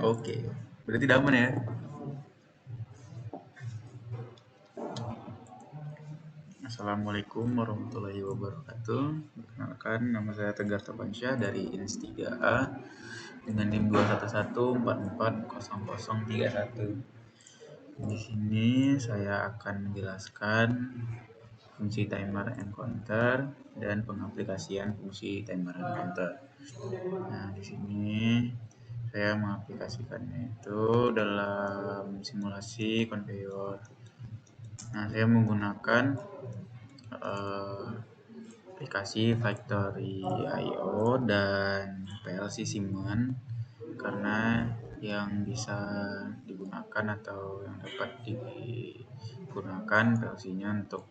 Oke, berarti udah aman ya. Assalamualaikum warahmatullahi wabarakatuh. Perkenalkan, nama saya Tegar Tapansyah dari INS 3A dengan NIM 211440031. Di sini saya akan menjelaskan fungsi timer encounter dan pengaplikasian fungsi timer encounter. Nah, di sini saya mengaplikasikannya itu dalam simulasi conveyor. Nah, saya menggunakan eh, aplikasi Factory.io dan PLC Simon karena yang bisa digunakan atau yang dapat digunakan PLC-nya untuk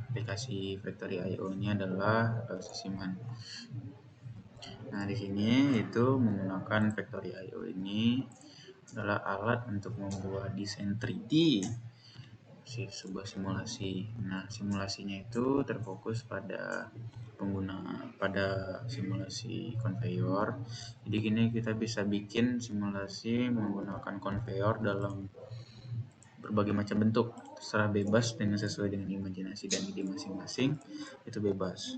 aplikasi Factory.io ini adalah PLC Simon. Nah, di sini itu menggunakan Factory.io ini adalah alat untuk membuat desain 3D sebuah simulasi. Nah, simulasinya itu terfokus pada pada simulasi conveyor. Jadi gini kita bisa bikin simulasi menggunakan conveyor dalam berbagai macam bentuk, terserah bebas dengan sesuai dengan imajinasi dan ide masing-masing, itu bebas.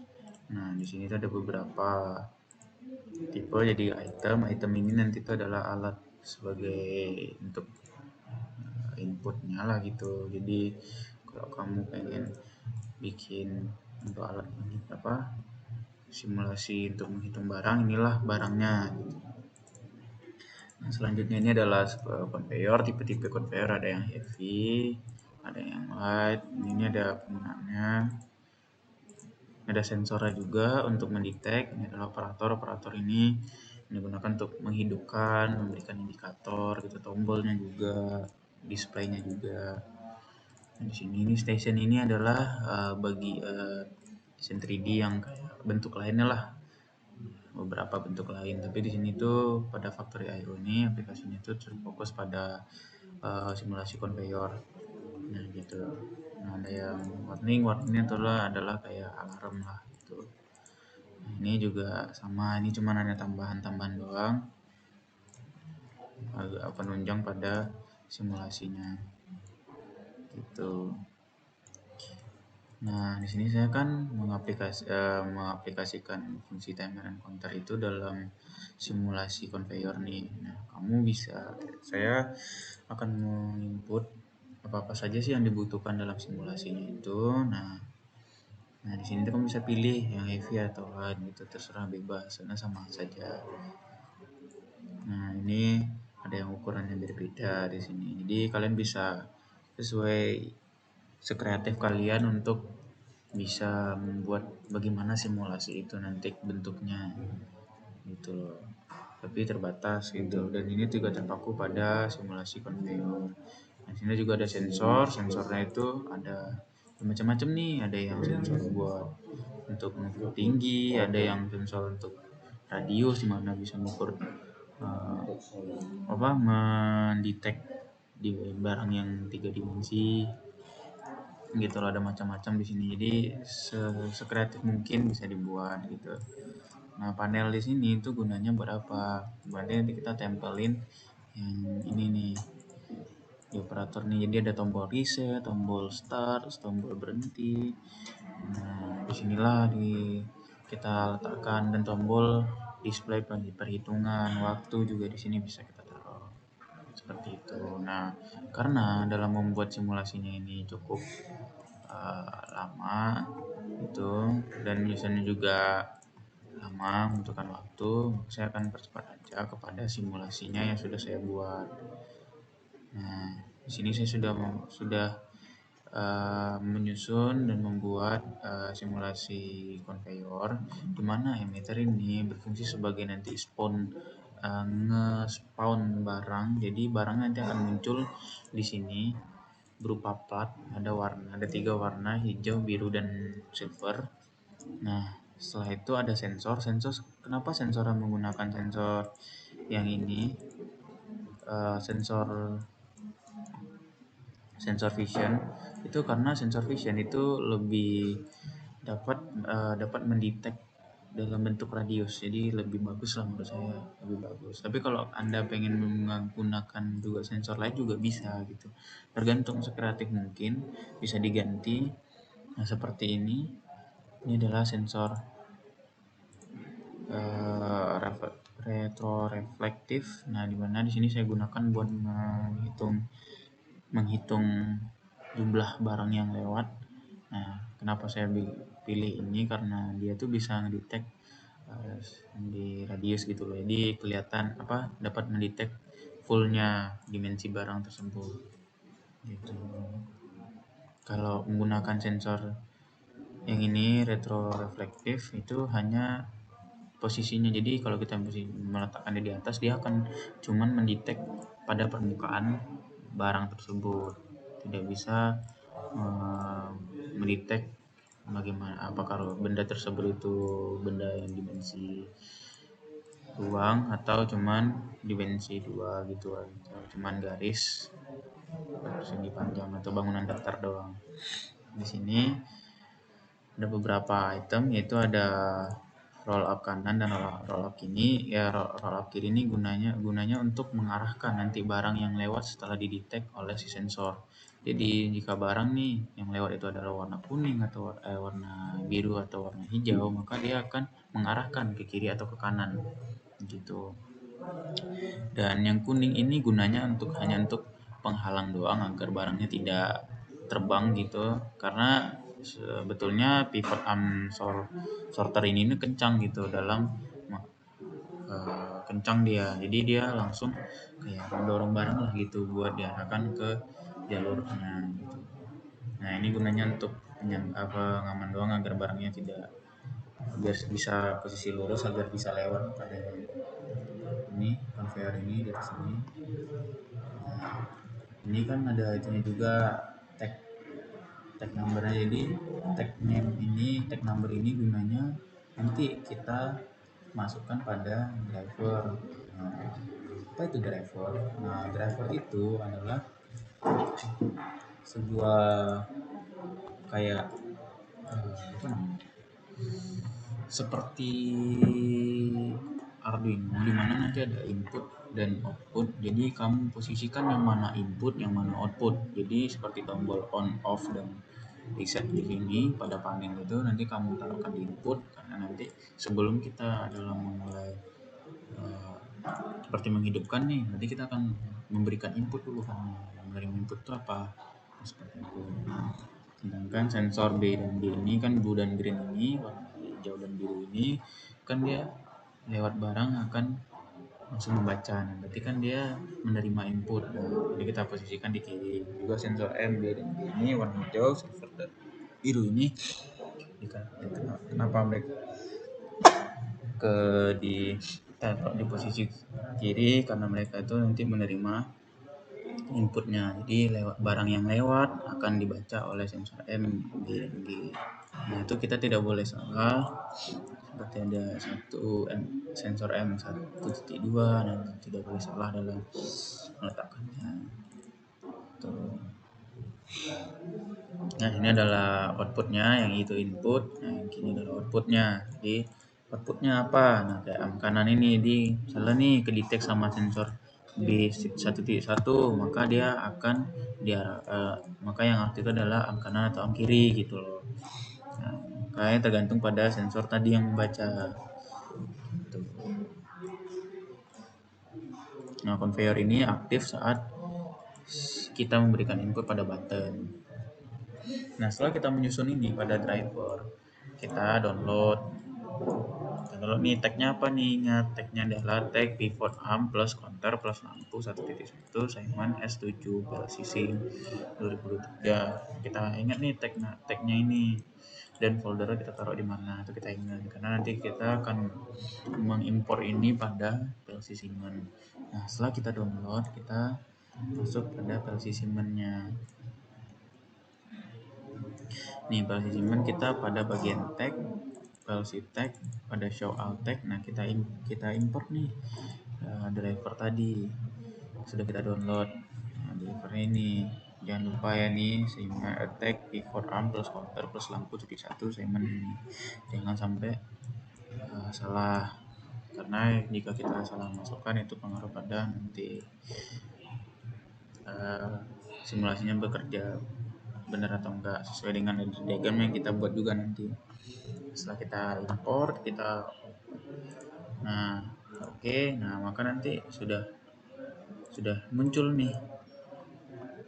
Nah, di sini ada beberapa tipe. Jadi item ini nanti itu adalah alat sebagai untuk inputnya lah gitu. Jadi kalau kamu pengen bikin untuk alat apa simulasi untuk menghitung barang, inilah barangnya gitu. Nah, selanjutnya ini adalah conveyor. Tipe-tipe conveyor ada yang heavy, ada yang light. Ini ada penggunaannya, ada sensornya juga untuk mendetek. Ini adalah operator ini digunakan untuk menghidupkan, memberikan indikator gitu, tombolnya juga, displaynya juga. Nah, di sini ini station ini adalah bagi desain 3D yang kayak bentuk lainnya lah, beberapa bentuk lain. Tapi di sini tuh pada Factory.io ini aplikasinya tuh terfokus pada simulasi conveyor. Nah gitu. Nah, ada yang warningnya adalah kayak alarm lah gitu. Nah, ini juga sama, ini cuma ada tambahan-tambahan doang, agak penunjang pada simulasinya gitu. Nah, di sini saya kan mengaplikasikan fungsi timer and counter itu dalam simulasi conveyor nih. Nah, saya akan menginput apa-apa saja sih yang dibutuhkan dalam simulasinya itu. Nah, di sini kamu bisa pilih yang heavy atau light gitu, terserah bebas, karena sama saja. Nah, ini ada yang ukurannya berbeda di sini. Jadi kalian bisa sesuai sekreatif kalian untuk bisa membuat bagaimana simulasi itu nanti bentuknya gitu loh. Tapi terbatas gitu, dan ini juga terpaku pada simulasi conveyor. Nah, sini juga ada sensornya itu ada macam-macam nih, ada yang sensor buat untuk mengukur tinggi, ada yang sensor untuk radius di mana bisa mengukur mendetek di barang yang 3 dimensi gitu loh. Ada macam-macam di sini, jadi sekreatif mungkin bisa dibuat gitu. Nah, panel di sini itu gunanya berapa? Berarti nanti kita tempelin yang ini nih di operator nih. Jadi ada tombol reset, tombol start, tombol berhenti. Nah, disinilah kita letakkan, dan tombol display perhitungan waktu juga di sini bisa kita taruh seperti itu. Nah, karena dalam membuat simulasinya ini cukup lama itu, dan biasanya juga lama membutuhkan waktu, saya akan percepat aja kepada simulasinya yang sudah saya buat. Nah, di sini saya sudah menyusun dan membuat simulasi conveyor di mana emitter ini berfungsi sebagai nanti nge-spawn barang. Jadi barang nanti akan muncul di sini berupa plat, ada 3 warna, hijau, biru, dan silver. Nah, setelah itu ada sensor. Kenapa sensornya menggunakan sensor yang ini? Sensor vision itu karena sensor vision itu lebih dapat mendetek dalam bentuk radius, jadi lebih bagus lah menurut saya, lebih bagus. Tapi kalau Anda pengen menggunakan juga sensor lain juga bisa gitu, tergantung sekreatif mungkin, bisa diganti. Nah seperti ini adalah sensor retroreflektif. Nah dimana di sini saya gunakan buat menghitung jumlah barang yang lewat. Nah kenapa saya pilih ini, karena dia tuh bisa ngedetek di radius gitu loh, jadi kelihatan dapat mendetek fullnya dimensi barang tersebut gitu. Kalau menggunakan sensor yang ini retroreflektif itu hanya posisinya, jadi kalau kita meletakkannya di atas, dia akan cuman mendetek pada permukaan barang tersebut, tidak bisa mendetek bagaimana apakah benda tersebut itu benda yang dimensi ruang atau cuman dimensi 2 gitu, atau cuman garis persegi panjang atau bangunan datar doang. Di sini ada beberapa item, yaitu ada roll up kanan dan roll up kiri. Ya roll up kiri ini gunanya untuk mengarahkan nanti barang yang lewat setelah didetek oleh si sensor. Jadi jika barang nih yang lewat itu adalah warna kuning atau warna biru atau warna hijau, maka dia akan mengarahkan ke kiri atau ke kanan gitu. Dan yang kuning ini gunanya hanya untuk penghalang doang agar barangnya tidak terbang gitu, karena sebetulnya pivot arm sorter ini kencang gitu dalam kencang dia, jadi dia langsung kayak mendorong barang lah gitu buat diarahkan ke jalurnya gitu. Nah ini gunanya untuk pengaman doang agar barangnya tidak, biar bisa posisi lurus agar bisa lewat pada ini conveyor ini dari sini. Nah, ini kan ada itunya juga, tag numbernya. Jadi tag number ini gunanya nanti kita masukkan pada driver. Nah, apa itu driver? Nah driver itu adalah sebuah kayak apa namanya, seperti Arduino, di mana nanti ada input dan output. Jadi kamu posisikan yang mana input, yang mana output. Jadi seperti tombol on, off dan reset di sini pada panel itu nanti kamu taruhkan di input, karena nanti sebelum kita dalam memulai seperti menghidupkan nih, nanti kita akan memberikan input dulu kan. Menerima input itu apa? Seperti itu. Sedangkan sensor B dan D ini kan, blue dan green ini, warna hijau dan biru ini kan dia lewat barang akan langsung membaca. Nah, berarti kan dia menerima input. Nah, jadi kita posisikan di kiri. Juga sensor M, B dan D ini warna hijau, silver dan biru ini. Kenapa mereka ditaruh di posisi kiri? Karena mereka itu nanti menerima inputnya, jadi barang yang lewat akan dibaca oleh sensor M, B, dan G. Nah itu kita tidak boleh salah, seperti ada sensor M 1.2, nah tidak boleh salah dalam meletakkannya. Tuh. Nah ini adalah outputnya, yang itu input, nah yang ini adalah outputnya. Jadi outputnya apa? Nah kayak arm kanan ini, misalnya nih kedetek sama sensor B1.1, maka dia akan maka yang aktif adalah arm kanan atau arm kiri gitu loh. Nah, makanya tergantung pada sensor tadi yang membaca. Gitu. Nah conveyor ini aktif saat kita memberikan input pada button. Nah setelah kita menyusun ini pada driver, kita download nih tagnya apa nih. Ingat tagnya adalah tag pivot arm plus counter plus lampu 1.1 Simon S7 PLCC 2023. Kita ingat nih tagnya ini, dan foldernya kita taruh di mana itu kita ingat, karena nanti kita akan mengimpor ini pada PLC Simon. Nah setelah kita download, kita masuk pada PLC Simon-nya. Nih PLC Simon kita pada bagian tag, PLC tag, pada show all tag. Nah kita import nih driver tadi sudah kita download. Nah driver ini jangan lupa ya nih, Simon attack pivot arm plus counter plus lampu 1 Simon ini, jangan sampai salah, karena jika kita salah masukkan itu pengaruh pada nanti simulasinya bekerja benar atau enggak sesuai dengan diagram yang kita buat juga nanti setelah kita import nah maka nanti sudah muncul nih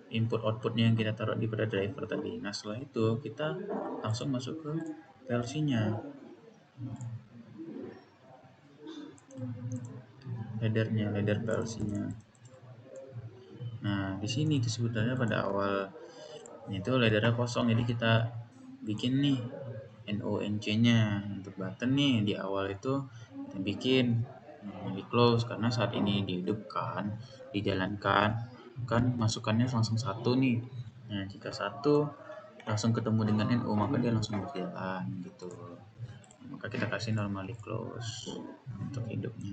input outputnya yang kita taruh di pada driver tadi. Nah setelah itu kita langsung masuk ke PLC-nya, ladder PLC-nya. Nah di sini itu sebetulnya pada awal itu laddernya kosong, jadi kita bikin nih NONC-nya untuk button nih di awal itu kita bikin di close, karena saat ini dihidupkan, dijalankan kan masukannya langsung satu nih. Nah jika satu langsung ketemu dengan NO maka dia langsung berjalan gitu, maka kita kasih normally close untuk hidupnya.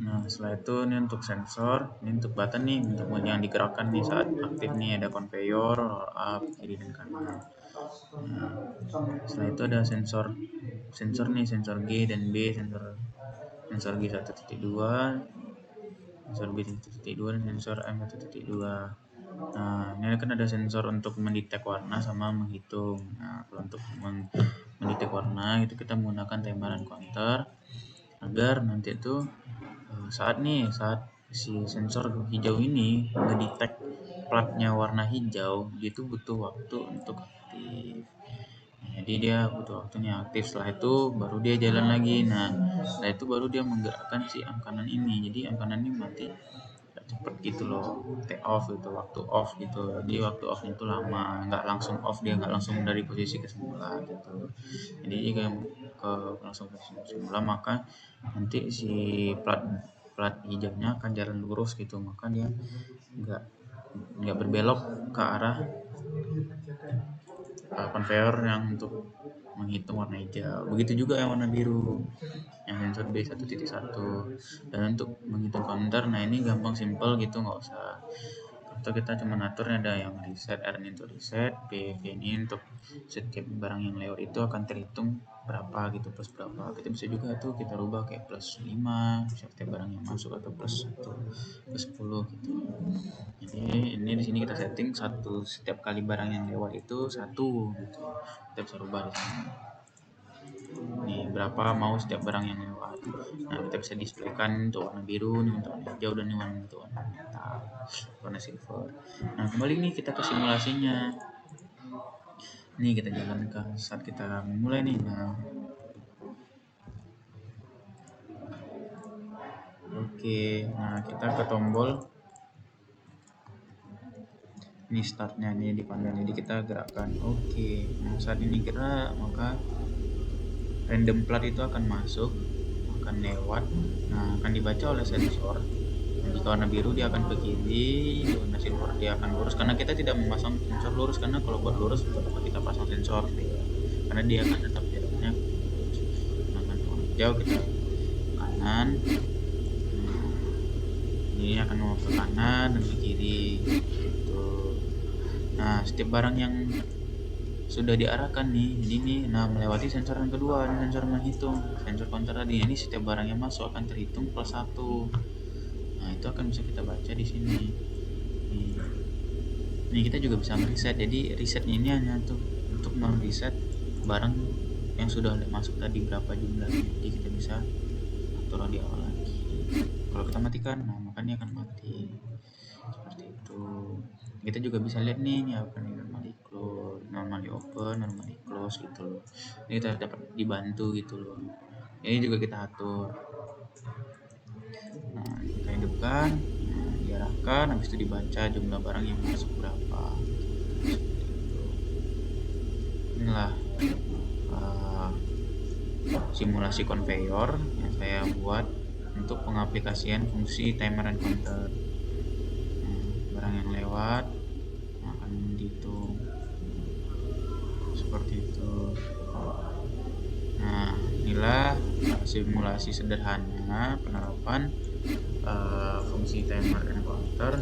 Nah setelah itu ini untuk sensor, ini untuk button nih, untuk yang digerakkan nih saat aktif nih, ada conveyor, roll up, kiri dan kanan. Nah, setelah itu ada sensor nih, sensor G dan B, sensor G 1.2, sensor B 1.2 dan sensor M 1.2. Nah ini kan ada sensor untuk mendetek warna sama menghitung. Nah kalau untuk mendetek warna itu kita menggunakan timer dan counter agar nanti itu saat si sensor hijau ini ngedetek platnya warna hijau, dia itu butuh waktu untuk aktif. Jadi dia butuh waktunya aktif, setelah itu baru dia jalan lagi. Nah setelah itu baru dia menggerakkan si am kanan ini, jadi am kanan ini mati cepet gitu loh, take off gitu, waktu off gitu. Jadi waktu off itu lama, nggak langsung off, dia nggak langsung dari posisi ke semula gitu. Jadi jika langsung ke semula maka nanti si plat hijaunya akan jalan lurus gitu, maka dia nggak berbelok ke arah conveyor yang untuk menghitung warna hijau. Begitu juga yang warna biru, yang sensor B 1.1. Dan untuk menghitung counter, nah ini gampang simple gitu, nggak usah. Atau kita cuma aturnya ada yang reset, R ini untuk reset, P ini untuk setiap barang yang lewat itu akan terhitung berapa gitu, plus berapa. Kita bisa juga tuh kita rubah kayak plus 5 setiap barang yang masuk, atau plus 1, plus 10 gitu. Jadi ini di sini kita setting satu, setiap kali barang yang lewat itu 1 gitu. Kita bisa rubah di sini. Nih berapa mau setiap barang yang lewat. Nah kita bisa displaykan untuk warna biru, nih untuk warna hijau, dan untuk warna metal, warna silver. Nah kembali nih kita ke simulasinya. Nih kita jalankan saat kita memulai nih. Nah oke, nah kita ke tombol ini startnya nih di panel, jadi kita gerakkan. Oke, nah saat ini gerak maka random plat itu akan masuk, akan lewat, nah akan dibaca oleh sensor. Jika warna biru dia akan ke kiri, warna silver dia akan lurus, karena kita tidak memasang sensor lurus, karena kalau buat lurus tetap kita pasang sensor ya, karena dia akan tetap jaraknya lurus. Nah warna hijau kita kanan, ini akan mau ke kanan dan ke kiri gitu. Nah setiap barang yang sudah diarahkan nih, jadi ini melewati sensor yang kedua, ini sensor menghitung, sensor counter tadi. Ini setiap barang yang masuk akan terhitung plus 1. Nah itu akan bisa kita baca di sini. Ini kita juga bisa mereset, jadi resetnya ini hanya untuk mereset barang yang sudah masuk tadi berapa jumlahnya, jadi kita bisa atur di awal lagi. Kalau kita matikan, nah maka ini akan mati seperti itu. Kita juga bisa lihat nih apa nih, normally close, normally open, normally close gitu loh. Ini kita dapat dibantu gitu loh. Ini juga kita atur. Nah kita hidupkan, diarahkan, habis itu dibaca jumlah barang yang masuk berapa. Inilah simulasi conveyor yang saya buat untuk pengaplikasian fungsi timer dan counter. Barang yang lewat akan dihitung seperti itu. Nah inilah simulasi sederhana penerapan fungsi timer dan counter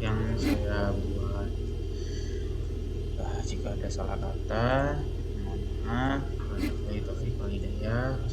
yang saya buat. Jika ada salah kata, mohon maaf. Wabillahi taufiq wal hidayah.